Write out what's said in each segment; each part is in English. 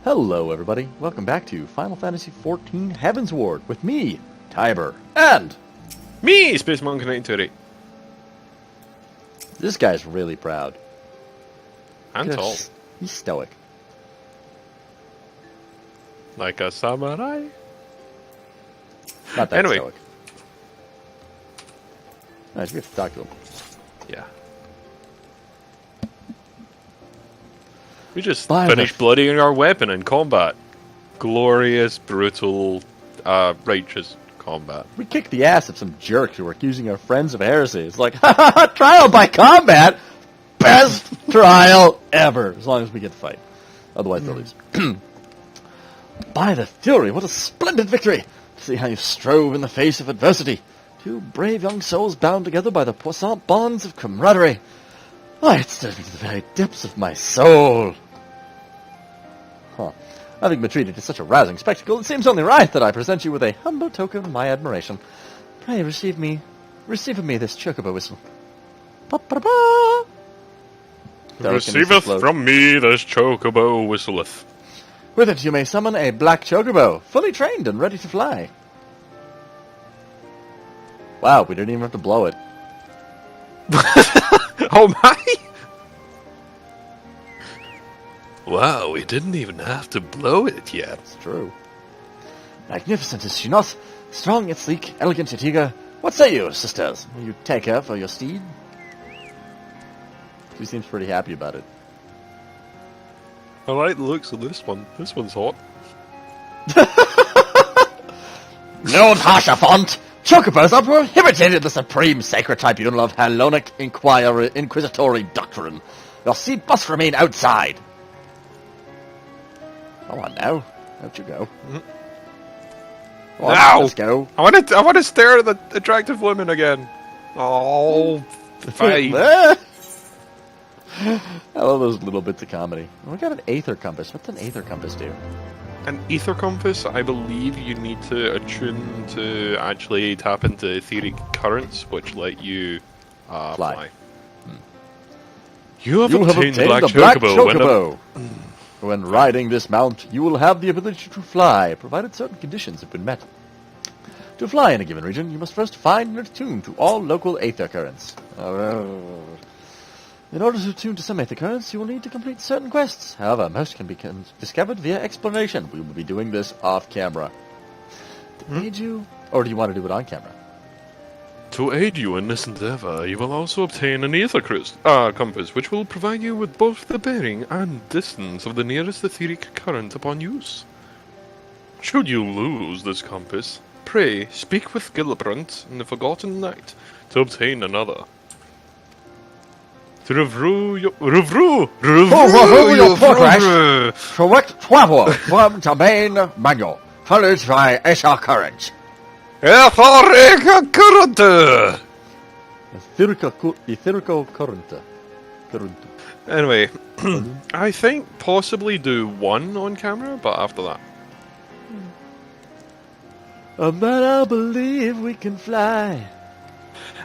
Hello everybody, welcome back to Final Fantasy XIV Heavensward with me, Tiber, and... Me, Space Monk 1928. This guy's really proud. And tall. He's stoic. Like a samurai? Not that Anyway. stoic. Nice, we have to talk to him. Yeah. We just By finished bloodying our weapon in combat. Glorious, brutal, righteous combat. We kicked the ass of some jerks who were accusing our friends of heresy. It's like, ha ha ha, trial by combat! Best trial ever! As long as we get to fight. Otherwise they'll lose. By the Fury, what a splendid victory! To see how you strove in the face of adversity. Two brave young souls bound together by the puissant bonds of camaraderie. Why, it stirs me to the very depths of my soul. Huh. Having been treated to such a rousing spectacle, it seems only right that I present you with a humble token of my admiration. Pray receive of me this chocobo whistle. Pa-pa-pa! Receiveth from me this chocobo whistleth. With it you may summon a black chocobo, fully trained and ready to fly. Wow, we didn't even have to blow it. Oh my! Wow, we didn't even have to blow it yet. It's true. Magnificent is she not? Strong yet sleek, elegant yet eager. What say you, sisters? Will you take her for your steed? She seems pretty happy about it. I like the looks of this one. This one's hot. Lord Harshafont! Chocobos are prohibited in the supreme sacred tribunal of Hellenic Inquisitory Doctrine. Your seat must remain outside. Come on now. Out you go. Come on, Now! let's go. I want to stare at the attractive women again. Oh, fine. I love those little bits of comedy. We got an Aether Compass. What's an Aether Compass do? An ether compass, I believe you need to attune to actually tap into etheric currents, which let you fly. You have obtained the Black Chocobo. When riding this mount, you will have the ability to fly, provided certain conditions have been met. To fly in a given region, you must first find and attune to all local aether currents. In order to attune to some aether currents, you will need to complete certain quests. However, most can be discovered via exploration. We will be doing this off-camera. To aid you, or do you want to do it on camera? To aid you in this endeavor, you will also obtain an ether compass, which will provide you with both the bearing and distance of the nearest etheric current upon use. Should you lose this compass, pray speak with Gillibrand in the Forgotten Night to obtain another. To review your progress. Select travel from the main menu, followed by aether currents. Etheric current! Etherical current. Anyway, I think possibly do one on camera, but after that. But I believe we can fly.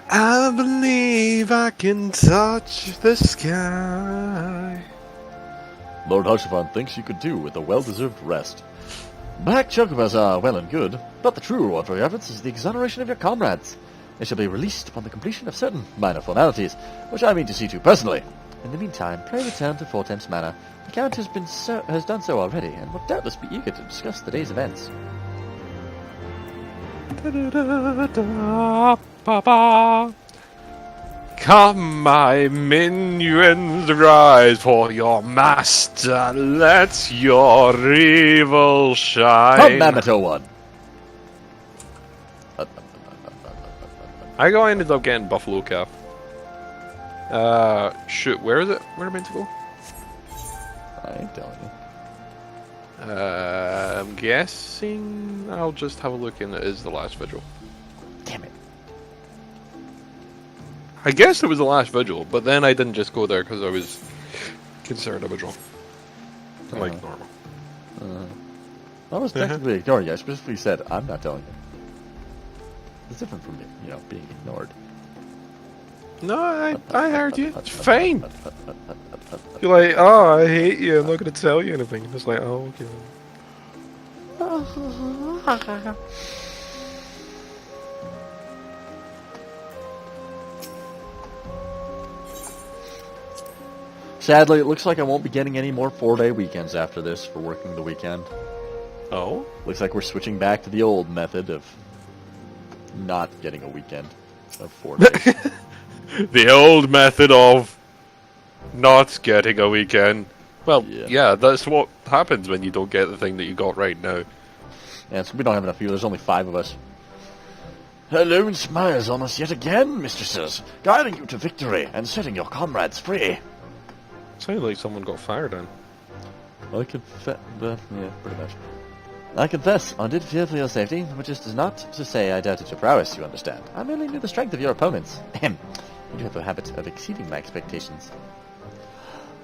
I believe I can touch the sky. Lord Harshafon thinks you could do with a well-deserved rest. Black chocobos are well and good, but the true reward for your efforts is the exoneration of your comrades. They shall be released upon the completion of certain minor formalities, which I mean to see to personally. In the meantime, pray return to Four Temps Manor. The Count has done so already, and will doubtless be eager to discuss the day's events. Come, my minions, rise for your master. Let your evil shine. Come, Mammoth one. I ended up getting Buffalo Calf. Shoot, where is it? Where am I meant to go? I ain't telling you. I'm guessing I'll just have a look and it is the last vigil. Damn it. I guess it was the last vigil, but then I didn't just go there because I was concerned I was wrong. Like normal. I was technically ignoring you. I specifically said, I'm not telling you. It's different from being ignored. No, I heard you. It's fine. You're like, oh, I hate you. I'm not going to tell you anything. It's like, oh, okay. Sadly, it looks like I won't be getting any more 4-day weekends after this for working the weekend. Oh? Looks like we're switching back to the old method of not getting a weekend of 4 days. The old method of not getting a weekend. Well, yeah, that's what happens when you don't get the thing that you got right now. Yeah, so we don't have enough fuel. There's only 5 of us. Alone smiles on us yet again, mistresses, guiding you to victory and setting your comrades free. Sounded like someone got fired in. I confess, yeah, pretty much. I confess, I did fear for your safety, which is not to say I doubted your prowess, you understand. I merely knew the strength of your opponents. Ahem. You do have a habit of exceeding my expectations.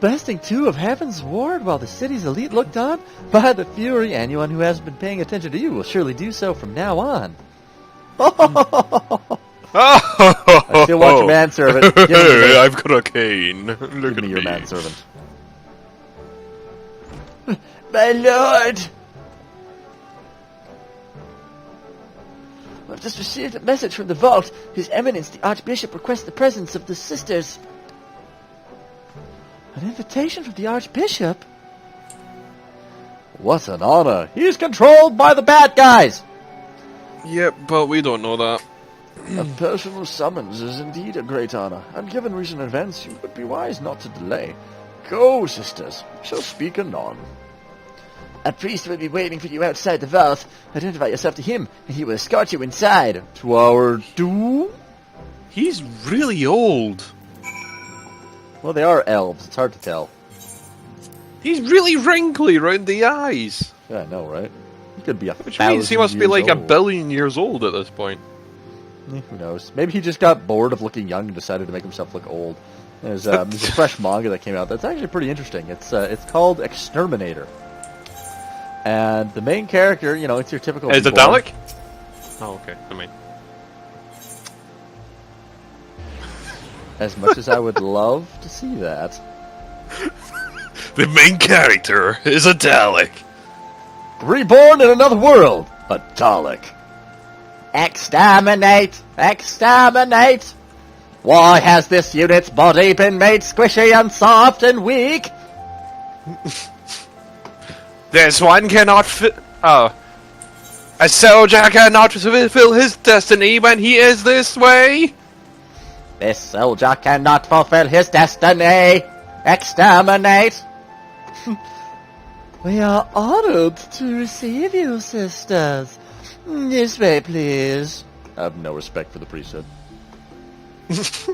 Besting 2 of Heavensward while the city's elite looked on? By the fury, anyone who hasn't been paying attention to you will surely do so from now on. I still want your manservant. Give me I've got a cane. Look Give at me your manservant. My lord! I've just received a message from the vault. His Eminence, the Archbishop, requests the presence of the sisters. An invitation from the Archbishop? What an honor. He's controlled by the bad guys. Yep, but we don't know that. A personal summons is indeed a great honor, and given recent events, you would be wise not to delay. Go, sisters. We shall speak anon. A priest will be waiting for you outside the vault. Identify yourself to him, and he will escort you inside. To our doom? He's really old. Well, they are elves. It's hard to tell. He's really wrinkly round the eyes. Yeah, I know, right? He could be Which means he must be like old. 1 billion years old at this point. Who knows? Maybe he just got bored of looking young and decided to make himself look old. There's a fresh manga that came out that's actually pretty interesting. It's called Exterminator. And the main character, you know, it's your typical... Is it Dalek? Oh, okay. I mean... As much as I would love to see that. The main character is a Dalek. Reborn in another world, a Dalek. Exterminate! Exterminate! Why has this unit's body been made squishy and soft and weak? This one cannot a soldier cannot fulfill his destiny when he is this way. This soldier cannot fulfill his destiny. Exterminate. We are honored to receive you, sisters. This way, please. I have no respect for the priesthood. This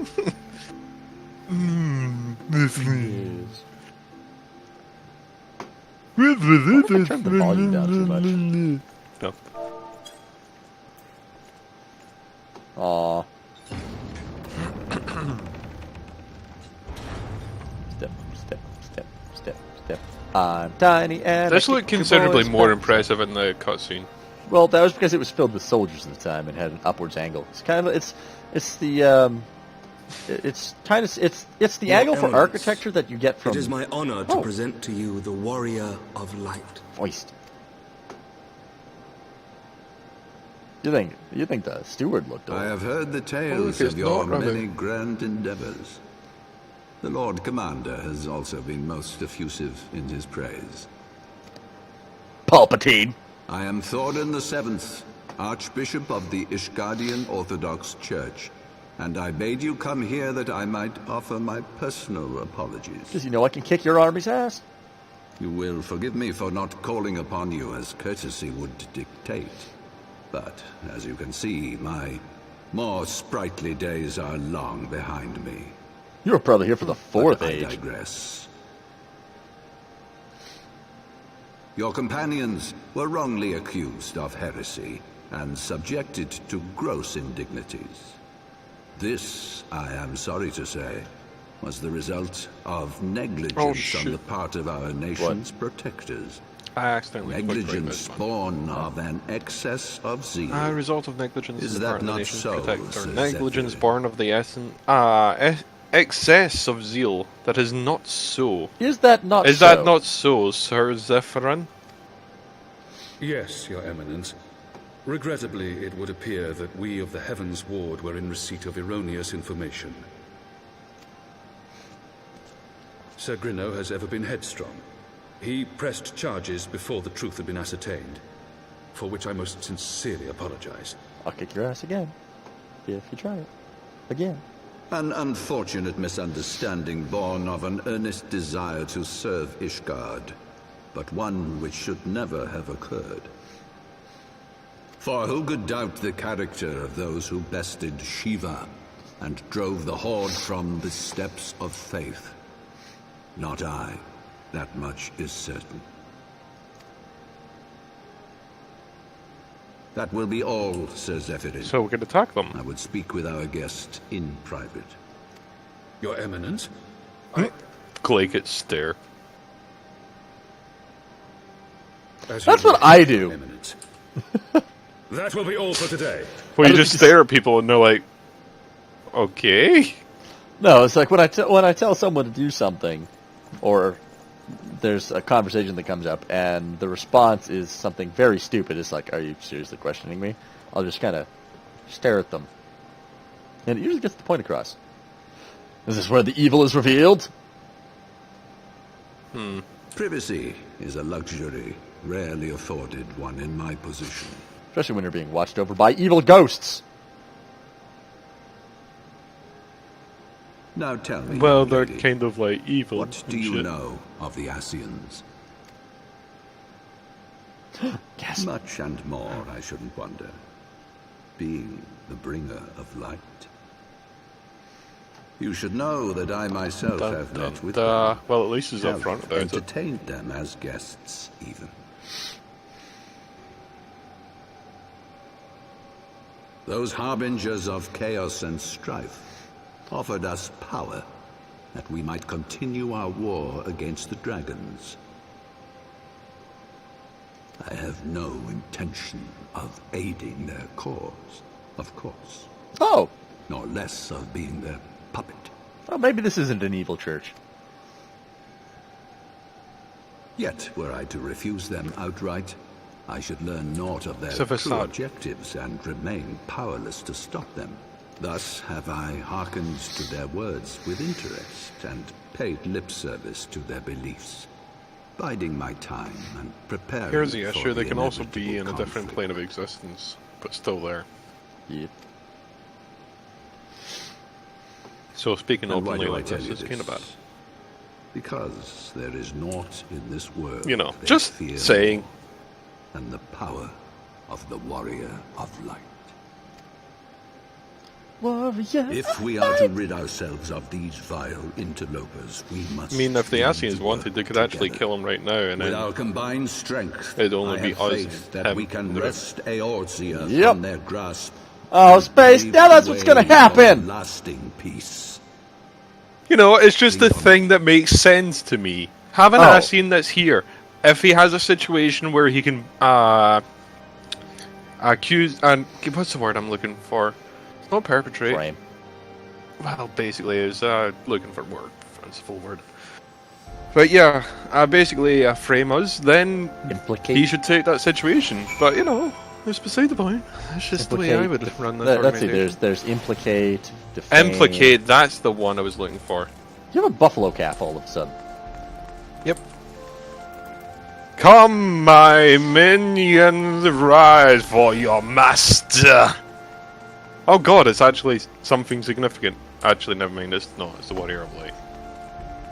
I turned the volume down too much. No. Aww. Step, step, step, step, step. I'm tiny and This I looked kick your considerably boys' more butts. impressive in the cutscene. Well, that was because it was filled with soldiers at the time and had an upwards angle. It's kind of it's the Your angle for Eminence, architecture that you get from It is my honor to present to you the Warrior of Light. Foist. You think the steward looked old? I have heard the tales it's of your not many rubbing. grand endeavors. The Lord Commander has also been most effusive in his praise. Palpatine. I am Thorin VII, Archbishop of the Ishgardian Orthodox Church, and I bade you come here that I might offer my personal apologies. Because you know I can kick your army's ass. You will forgive me for not calling upon you as courtesy would dictate. But, as you can see, my more sprightly days are long behind me. You were probably here for the fourth But I age. digress. Your companions were wrongly accused of heresy and subjected to gross indignities. This, I am sorry to say, was the result of negligence on the part of our nation's protectors. I accidentally clicked right Negligence mouse born of an excess of zeal. button. Result of negligence Is is that part of the not nation's so, protector. Sir Negligence Zephyr? born of the excess of zeal. That is not so. Is that not Is so? that not so, Sir Zephyrin? Yes, Your Eminence. Regrettably, it would appear that we of the Heavensward were in receipt of erroneous information. Sir Grinno has ever been headstrong. He pressed charges before the truth had been ascertained, for which I most sincerely apologize. I'll kick your ass again. If you try it. Again. An unfortunate misunderstanding born of an earnest desire to serve Ishgard, but one which should never have occurred. For who could doubt the character of those who bested Shiva and drove the Horde from the steps of faith? Not I. That much is certain. That will be all, Sir Zephyrin. So we could attack them. I would speak with our guest in private. Your Eminence? Clake it stare. As That's you what wish, I do. Your Eminence. That will be all for today. Well, you just stare at people and they're like, okay. No, it's like when I tell someone to do something, or there's a conversation that comes up, and the response is something very stupid. It's like, are you seriously questioning me? I'll just kind of stare at them. And it usually gets the point across. Is this where the evil is revealed? Privacy is a luxury rarely afforded one in my position. Especially when you're being watched over by evil ghosts. Now tell me, Well, they're lady, kind of like evil. what do and you shit. know of the Asians? Yes. Much and more, I shouldn't wonder. Being the bringer of light. You should know that I myself have met with them. Well, at least he's Have upfront about it. entertained them as guests, even. Those harbingers of chaos and strife offered us power that we might continue our war against the dragons. I have no intention of aiding their cause, of course, Oh. nor less of being their puppet. Well, maybe this isn't an evil church. Yet, were I to refuse them outright, I should learn naught of their It's a true facade. objectives and remain powerless to stop them. Thus have I hearkened to their words with interest and paid lip service to their beliefs, biding my time and preparing Here's the for issue, they the can also be in inevitable a different conflict. plane of existence, but still there. Yeah. So speaking And why openly do I like tell this you is kind of bad. Because there is naught in this world You know, they just fear saying. more than the power of the warrior of light. Warrior. If we are to rid ourselves of these vile interlopers, we must. I mean, if the learn Asians to wanted, they work could actually together. kill him right now, and With then our combined strength, it'd only I be have us faith and that we him. can wrest Eorzea Yep. from their grasp. Oh, and space. pave Now that's the what's gonna way for happen. Lasting peace. you know, it's just the thing that makes sense to me. Have an Oh. Asian that's here. If he has a situation where he can accuse and what's the word I'm looking for? It's not perpetrate. Frame. Well, basically, is looking for word, fanciful word. But yeah, basically frame us. Then Implicate. he should take that situation. But you know, it's beside the point. That's just the way I would run this Let's see. organization. There's implicate. Defame. Implicate. That's the one I was looking for. You have a buffalo calf all of a sudden. Yep. Come, my minions, rise for your master. Oh god, it's actually something significant. Actually, never mind. It's not. It's the warrior of light.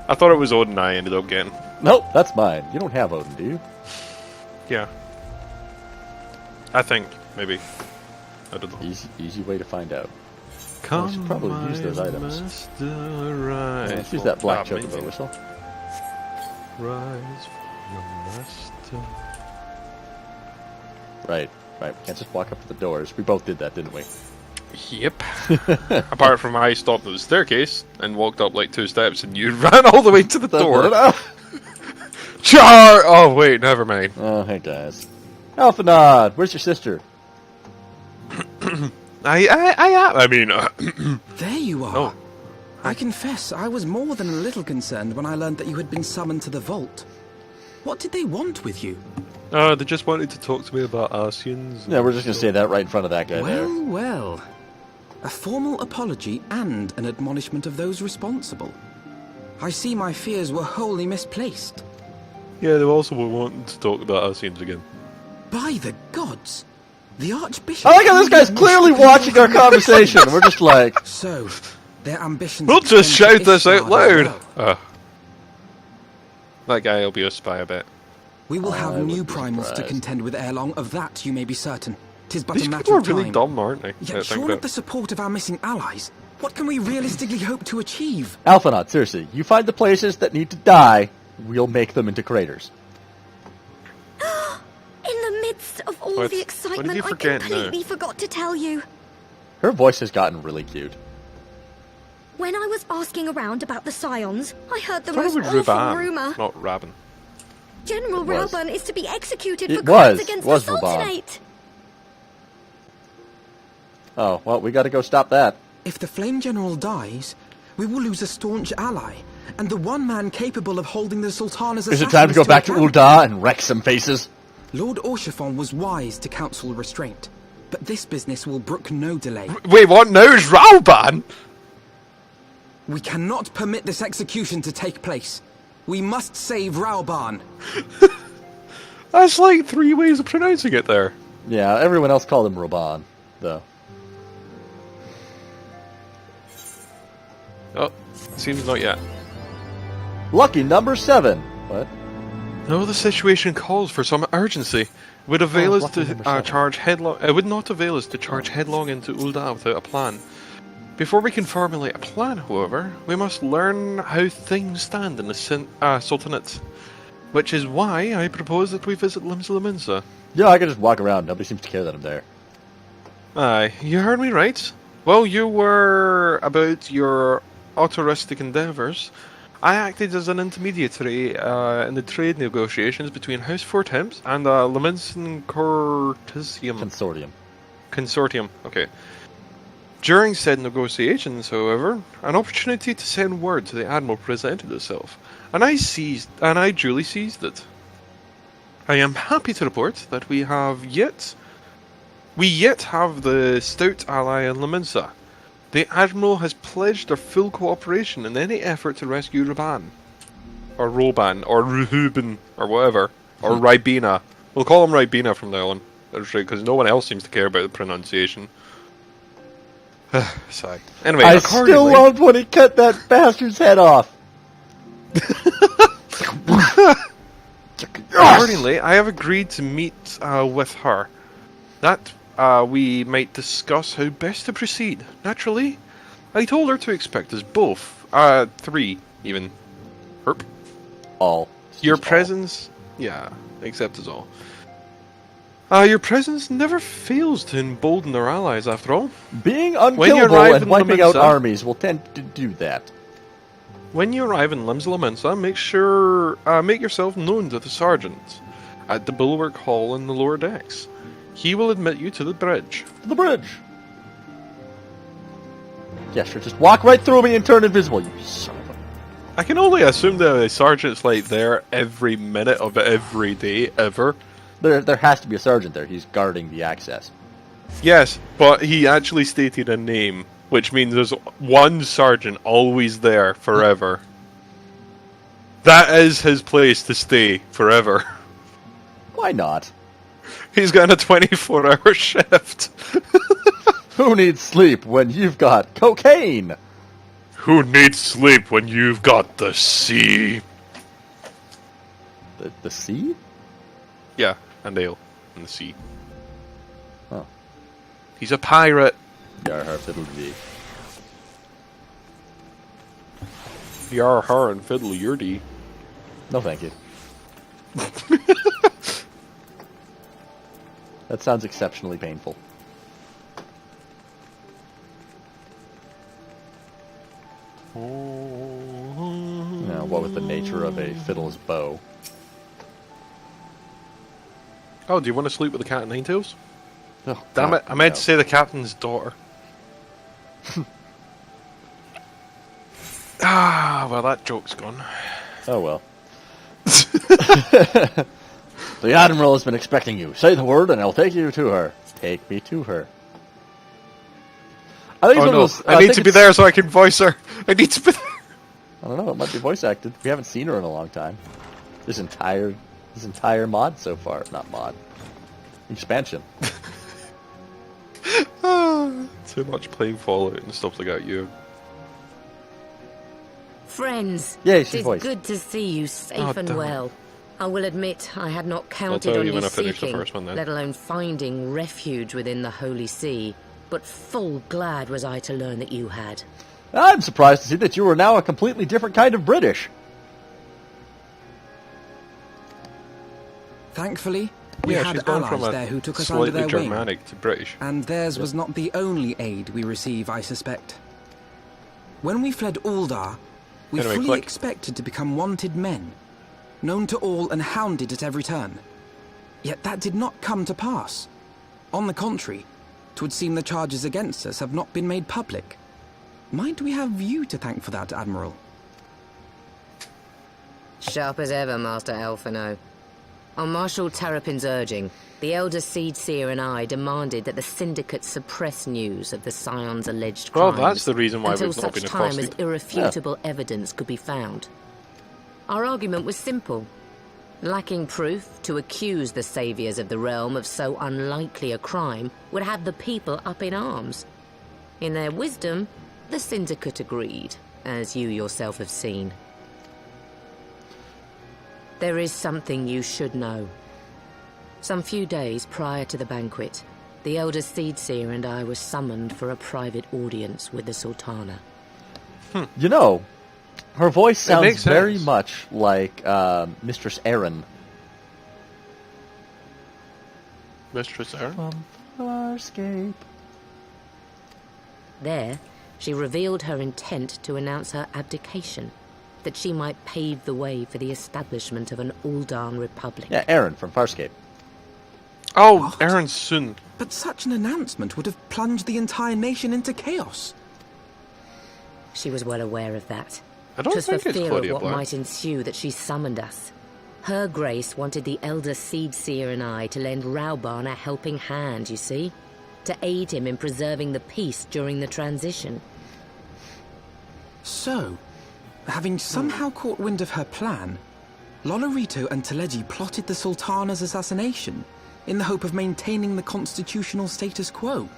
I thought it was Odin. I ended up getting. Nope, that's mine. You don't have Odin, do you? Yeah. I think maybe. I don't know. Easy way to find out. Come, should probably use those items. master, rise Let's use for- that black Ah, chocobo amazing. whistle. Rise for your master. Right. We can't just walk up to the doors. We both did that, didn't we? Yep. Apart from I stopped at the staircase and walked up like 2 steps, and you ran all the way to the door. Char! Oh, wait, never mind. Oh, hey guys. Alphanod, where's your sister? I mean, There you are. Oh. I confess, I was more than a little concerned when I learned that you had been summoned to the vault. What did they want with you? they just wanted to talk to me about Asians. Yeah, we're just gonna say that right in front of that guy there. Well, well. A formal apology and an admonishment of those responsible. I see my fears were wholly misplaced. Yeah, they also were wanting to talk about Asians again. By the gods! The Archbishop... I like how this guy's clearly watching our conversation. We're just like, So, their ambitions... We'll just extend to shout this out Ishtar as loud! well. That guy will be a spy, I bet. We will have I new wouldn't be primals to surprised. contend with ere long, of that you may be certain. 'Tis but These a matter people are of time. really dumb, aren't they? Yet short of the support of our missing allies, what can we realistically hope to achieve? Alphanod, seriously, you find the places that need to die, we'll make them into craters. In the midst of all What? the What excitement, did you I forget now? completely forgot to tell you. Her voice has gotten really cute. When I was asking around about the Scions, I heard the I thought most it was awful Ruban, rumor. not Rabin. General It was. Rauban is to be executed It for crimes was. against Was the Ruban. Sultanate. Oh, well, we gotta go stop that. If the Flame General dies, we will lose a staunch ally, and the one man capable of holding the Sultana's Is it time to go back to account. Ul'dah and wreck some faces? Lord Orshafon was wise to counsel restraint, but this business will brook no delay. Wait, what? Now is Rauban? We cannot permit this execution to take place. We must save Rauban. That's like 3 ways of pronouncing it there. Yeah, everyone else called him Roban, though. Oh, seems not yet. Lucky number 7. What? No, the situation calls for some urgency. It would avail us lucky to number 7. charge headlong. It would not avail us to charge headlong into Ul'dah without a plan. Before we can formulate a plan, however, we must learn how things stand in the Sultanate. Which is why I propose that we visit Limsa. Yeah, I could just walk around. Nobody seems to care that I'm there. Aye, you heard me right. While you were about your autoristic endeavours, I acted as an intermediary in the trade negotiations between House Four Temps and the Leminson Consortium. Okay. During said negotiations, however, an opportunity to send word to the Admiral presented itself, and I duly seized it. I am happy to report that we yet have the stout ally in Leminsa. The Admiral has pledged their full cooperation in any effort to rescue Roban, or Ruben, or whatever, or Ribena. We'll call him Ribena from now on, because no one else seems to care about the pronunciation. Sigh. Anyway, I still accordingly- loved when he cut that bastard's head off. Accordingly, I have agreed to meet with her. That we might discuss how best to proceed. Naturally, I told her to expect us both. 3, even. Herp. All. Your Just all. presence... Yeah, accept us all. Your presence never fails to embolden our allies, after all. Being When you unkillable arrive and in wiping out Leminsa- armies will tend to do that. When you arrive in Limsa, make yourself known to the sergeant at the Bulwark Hall in the lower decks. He will admit you to the bridge. The bridge. Yeah, sure. Just walk right through me and turn invisible, you son of a... I can only assume that the sergeant's like there every minute of every day ever. There has to be a sergeant there. He's guarding the access. Yes, but he actually stated a name, which means there's one sergeant always there forever. That is his place to stay forever. Why not? He's got a 24-hour shift. Who needs sleep when you've got cocaine? Who needs sleep when you've got the sea? The sea? Yeah, and ale in the sea. Oh. He's a pirate. Yar har fiddle dee. Yar har and fiddle yurdy. No, thank you. That sounds exceptionally painful. Now, what with the nature of a fiddle's bow? Oh, do you want to sleep with the cat and nine tails? Oh, Damn God, it! I meant no. to say the captain's daughter. Well, that joke's gone. Oh well. The Admiral has been expecting you. Say the word and I'll take you to her. Take me to her. I think it's Oh one of no! those- I need think to be it's- there so I can voice her. I need to be there. I don't know. It might be voice acted. We haven't seen her in a long time. This entire mod so far, not mod, expansion. Too much playing Fallout and stuff like that. You. Friends, Yay, it she's is voiced. good to see you safe Oh, and damn it. well. I will admit I had not counted tell on you you when I finish the seeking, first one, then. let alone finding refuge within the Holy See, but full glad was I to learn that you had. I'm surprised to see that you are now a completely different kind of British. Thankfully, we Yeah, had she's gone from allies a there who took us under slightly their wing. Germanic to British. And theirs was not the only aid we receive, I suspect. When we fled Uldar, we Anyway, fully click. expected to become wanted men, known to all and hounded at every turn. Yet that did not come to pass. On the contrary, 'twould seem the charges against us have not been made public. Might we have you to thank for that, Admiral? Sharp as ever, Master Alphino. On Marshal Terrapin's urging, the Elder Seed Seer and I demanded that the Syndicate suppress news of the Scion's alleged Well, crimes that's the reason why until we've not such been time as accosted. irrefutable evidence could be found. Our argument was simple. Lacking proof, to accuse the saviors of the realm of so unlikely a crime would have the people up in arms. In their wisdom, the Syndicate agreed, as you yourself have seen. There is something you should know. Some few days prior to the banquet, the Elder Seedseer and I were summoned for a private audience with the Sultana. You know, her voice sounds makes very sense. much like Mistress Erin. Mistress Erin? From Farscape. There, she revealed her intent to announce her abdication, that she might pave the way for the establishment of an Uldan Republic. Yeah, Erin from Farscape. Oh, What? Erin soon. But such an announcement would have plunged the entire nation into chaos. She was well aware of that. I don't 'Twas for think it's fear of Claudia what Black. might ensue that she summoned us. Her Grace wanted the Elder Seedseer and I to lend Rauban a helping hand, you see? To aid him in preserving the peace during the transition. So, having somehow caught wind of her plan, Lolorito and Teleji plotted the Sultana's assassination in the hope of maintaining the constitutional status quo.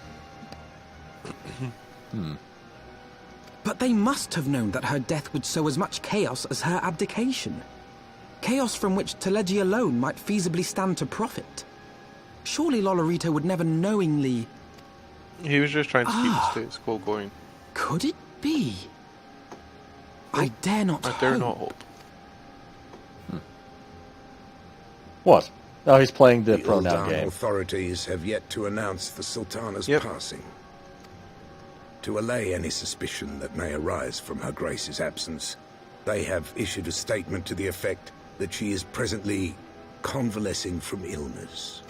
But they must have known that her death would sow as much chaos as her abdication. Chaos from which Teleji alone might feasibly stand to profit. Surely Lolorito would never knowingly... He was just trying to keep the status quo going. Could it be? I dare not I dare hope. not hope. What? Oh, he's playing the The pronoun Uldan game. authorities have yet to announce the Sultana's Yep. passing. To allay any suspicion that may arise from Her Grace's absence, they have issued a statement to the effect that she is presently convalescing from illness.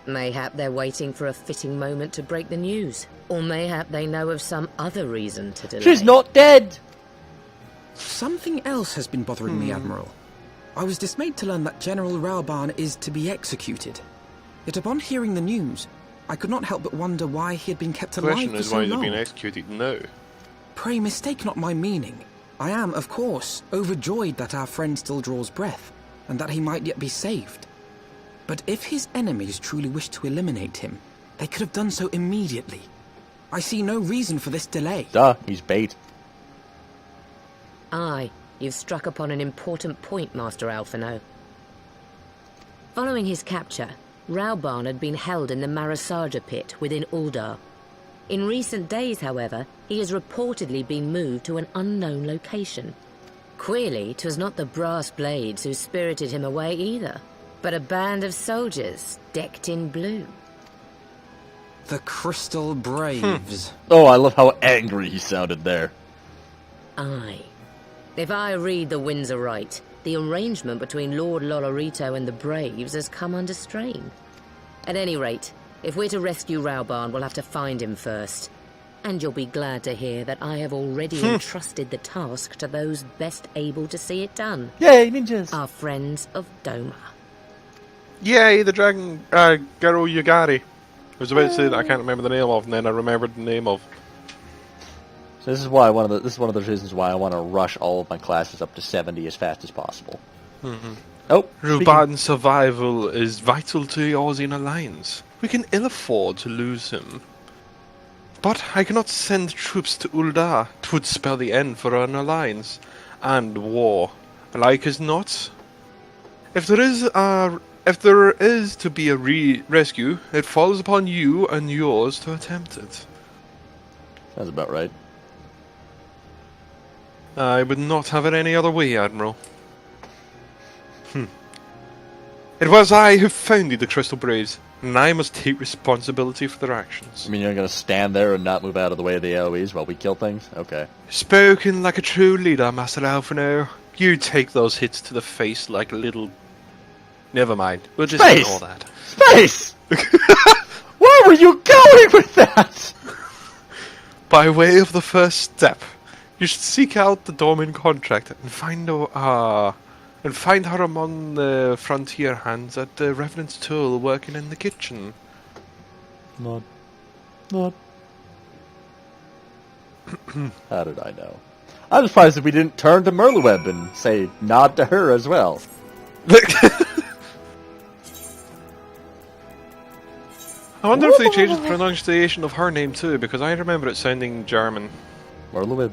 Mayhap they're waiting for a fitting moment to break the news. Or mayhap they know of some other reason to delay. She's not dead! Something else has been bothering me, Admiral. I was dismayed to learn that General Rauban is to be executed. Yet upon hearing the news, I could not help but wonder why he had been kept The alive question for is so why he's long. being executed now. Pray mistake not my meaning. I am, of course, overjoyed that our friend still draws breath, and that he might yet be saved. But if his enemies truly wished to eliminate him, they could have done so immediately. I see no reason for this delay. Duh, he's bait. Aye, you've struck upon an important point, Master Alphino. Following his capture, Rauban had been held in the Marasaja pit within Uldar. In recent days, however, he has reportedly been moved to an unknown location. Queerly, 'twas not the brass blades who spirited him away either, but a band of soldiers decked in blue. The Crystal Braves. Oh, I love how angry he sounded there. Aye. If I read the winds aright, the arrangement between Lord Lolorito and the Braves has come under strain. At any rate, if we're to rescue Raubarn, we'll have to find him first. And you'll be glad to hear that I have already entrusted the task to those best able to see it done. Yay, ninjas! Our friends of Doma. Yay, the dragon, Garo Yagari. I was about to say that I can't remember the name of, and then I remembered the name of. So this is why this is one of the reasons why I want to rush all of my classes up to 70 as fast as possible. Oh, Raubarn's survival is vital to yours in alliance. We can ill afford to lose him. But I cannot send troops to Uldar. It would spell the end for an alliance and war. Like as not. If there is to be a rescue, it falls upon you and yours to attempt it. Sounds about right. I would not have it any other way, Admiral. It was I who founded the Crystal Braves, and I must take responsibility for their actions. I mean, you're going to stand there and not move out of the way of the AoEs while we kill things? Okay. Spoken like a true leader, Master Alphino. You take those hits to the face like a little... Never mind. We'll just ignore that. Space! Where were you going with that? By way of the first step, you should seek out the Dormin contract and find her among the frontier hands at the Revenant's Tool working in the kitchen. Not. How did I know? I'm surprised that we didn't turn to Merleweb and say nod to her as well. I wonder if they changed the pronunciation of her name too, because I remember it sounding German. Merleweb.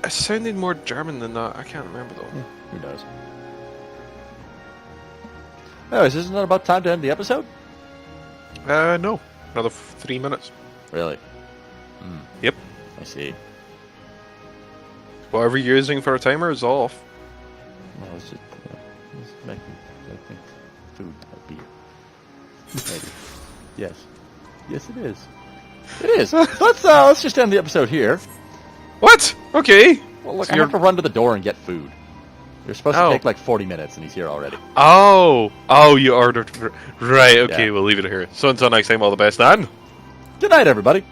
It sounded more German than that. I can't remember though. Who knows? Anyways, isn't it about time to end the episode? No. Another 3 minutes. Really? Yep. I see. Whatever you're using for a timer is off. Well, it's just making food out beer. Maybe. Yes. Yes, it is. It is. Let's just end the episode here. What? Okay. Well, look, So I have to run to the door and get food. You're supposed to take like 40 minutes, and he's here already. Oh, you ordered. Right. Okay, We'll leave it here. So until next time, all the best, and good night, everybody.